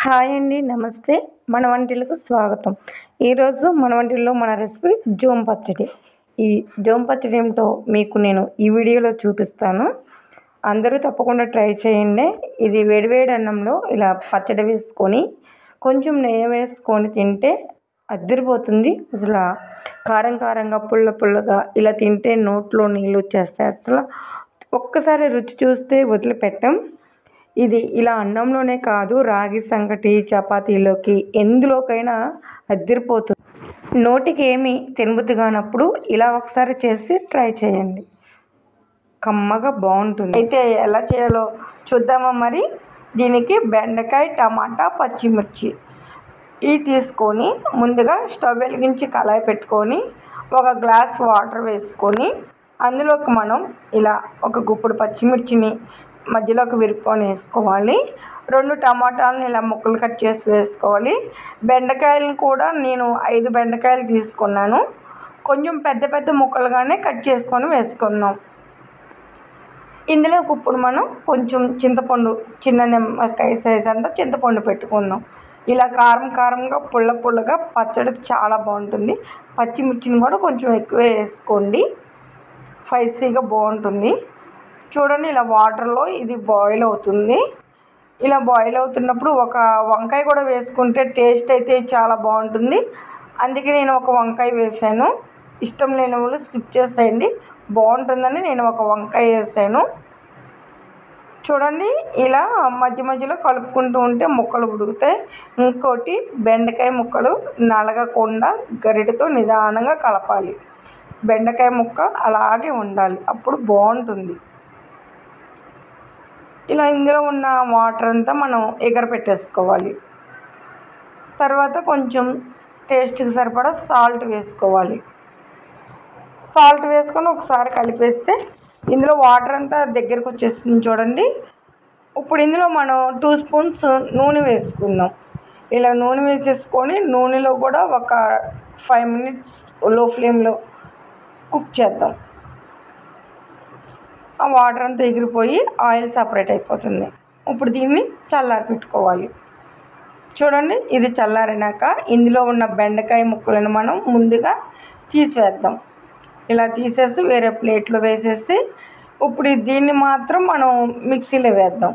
Hi అండి, నమస్తే. మన వంటిలకు స్వాగతం. ఈరోజు మన వంటిల్లో మన రెసిపీ జోమ్ పచ్చడి. ఈ జోమ్ పచ్చడి ఏమిటో మీకు నేను ఈ వీడియోలో చూపిస్తాను. అందరూ తప్పకుండా ట్రై చేయండి. ఇది వేడివేడి అన్నంలో ఇలా పచ్చడి వేసుకొని కొంచెం నెయ్యి వేసుకొని తింటే అద్దరిపోతుంది. అసలు కారం కారంగా పుల్ల పుల్లగా ఇలా తింటే నోట్లో నీళ్ళు వచ్చేస్తాయి. అసలు ఒక్కసారి రుచి చూస్తే వదిలిపెట్టాం. ఇది ఇలా అన్నంలోనే కాదు, రాగి సంగటి, చపాతీలోకి ఎందులోకైనా అద్దరిపోతుంది. నోటికి ఏమి తినబుద్ధి కానప్పుడు ఇలా ఒకసారి చేసి ట్రై చేయండి. కమ్మగా బాగుంటుంది. అయితే ఎలా చేయాలో చూద్దామా మరి. దీనికి బెండకాయ, టమాటా, పచ్చిమిర్చి ఇవి తీసుకొని ముందుగా స్టవ్ వెలిగించి కళాయి పెట్టుకొని ఒక గ్లాస్ వాటర్ వేసుకొని అందులోకి మనం ఇలా ఒక గుప్పుడు పచ్చిమిర్చిని మధ్యలోకి విరుక్కొని వేసుకోవాలి. 2 టమాటాలను ఇలా ముక్కలు కట్ చేసి వేసుకోవాలి. బెండకాయలను కూడా నేను 5 బెండకాయలు తీసుకున్నాను. కొంచెం పెద్ద పెద్ద ముక్కలుగానే కట్ చేసుకొని వేసుకుందాం. ఇందులోకి ఇప్పుడు మనం కొంచెం చింతపండు, చిన్న నిమ్మకాయ సైజ్ అంతా చింతపండు పెట్టుకుందాం. ఇలా కారం కారంగా పుల్ల పుల్లగా పచ్చడి చాలా బాగుంటుంది. పచ్చిమిర్చిని కూడా కొంచెం ఎక్కువ వేసుకోండి, స్పైసీగా బాగుంటుంది. చూడండి, ఇలా వాటర్లో ఇది బాయిల్ అవుతుంది. ఇలా బాయిల్ అవుతున్నప్పుడు ఒక వంకాయ కూడా వేసుకుంటే టేస్ట్ అయితే చాలా బాగుంటుంది. అందుకే నేను ఒక వంకాయ వేసాను. ఇష్టం లేని వాళ్ళు స్కిప్ చేసేయండి, బాగుంటుందని నేను ఒక వంకాయ వేసాను. చూడండి, ఇలా మధ్య మధ్యలో కలుపుకుంటూ ఉంటే ముక్కలు ఉడుకుతాయి. ఇంకోటి, బెండకాయ ముక్కలు నలగకుండా గరిటెతో నిదానంగా కలపాలి. బెండకాయ ముక్క అలాగే ఉండాలి, అప్పుడు బాగుంటుంది. ఇలా ఇందులో ఉన్న వాటర్ అంతా మనం ఎగరపెట్టేసుకోవాలి. తర్వాత కొంచెం టేస్ట్కి సరిపడా సాల్ట్ వేసుకోవాలి. సాల్ట్ వేసుకొని ఒకసారి కలిపేస్తే ఇందులో వాటర్ అంతా దగ్గరకు వచ్చేస్తుంది. చూడండి, ఇప్పుడు ఇందులో మనం 2 స్పూన్స్ నూనె వేసుకుందాం. ఇలా నూనె వేసేసుకొని నూనెలో కూడా ఒక 5 మినిట్స్ లో ఫ్లేమ్లో కుక్ చేద్దాం. ఆ వాటర్ అంతా ఎగిరిపోయి ఆయిల్ సపరేట్ అయిపోతుంది. ఇప్పుడు దీన్ని చల్లారి పెట్టుకోవాలి. చూడండి, ఇది చల్లారినాక ఇందులో ఉన్న బెండకాయ ముక్కలను మనం ముందుగా తీసివేద్దాం. ఇలా తీసేసి వేరే ప్లేట్లో వేసేసి ఇప్పుడు దీన్ని మాత్రం మనం మిక్సీలో వేద్దాం.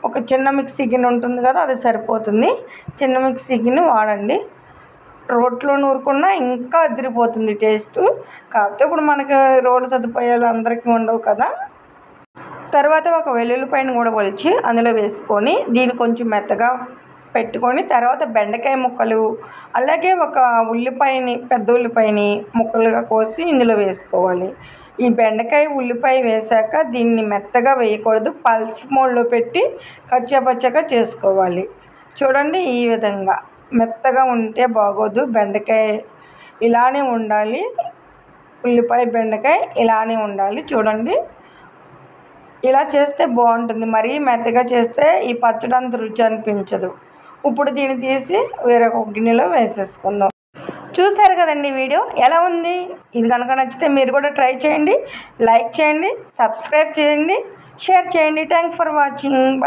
ఒక చిన్న మిక్సీ గిన్నె ఉంటుంది కదా, అది సరిపోతుంది. చిన్న మిక్సీ గిన్నె వాడండి. రోట్లో నూరుకున్నా ఇంకా అదిరిపోతుంది టేస్ట్. కాకపోతే ఇప్పుడు మనకి రోడ్డు సదుపాయాలు అందరికీ ఉండవు కదా. తర్వాత ఒక వెల్లుల్లిపాయను కూడా ఒలిచి అందులో వేసుకొని దీన్ని కొంచెం మెత్తగా పెట్టుకొని తర్వాత బెండకాయ ముక్కలు, అలాగే ఒక ఉల్లిపాయని, పెద్ద ఉల్లిపాయని ముక్కలుగా కోసి ఇందులో వేసుకోవాలి. ఈ బెండకాయ, ఉల్లిపాయ వేసాక దీన్ని మెత్తగా వేయకూడదు, పల్స్ మోడ్లో పెట్టి కచ్చాపచ్చాగా చేసుకోవాలి. చూడండి, ఈ విధంగా మెత్తగా ఉంటే బాగోదు. బెండకాయ ఇలానే ఉండాలి, ఉల్లిపాయ, బెండకాయ ఇలానే ఉండాలి. చూడండి, ఇలా చేస్తే బాగుంటుంది. మరీ మెత్తగా చేస్తే ఈ పచ్చడి అంత రుచి అనిపించదు. ఇప్పుడు దీన్ని తీసి వేరొక గిన్నెలో వేసేసుకుందాం. చూసారు కదండి వీడియో ఎలా ఉంది. ఇది కనుక నచ్చితే మీరు కూడా ట్రై చేయండి, లైక్ చేయండి, సబ్స్క్రైబ్ చేయండి, షేర్ చేయండి. Thanks for watching.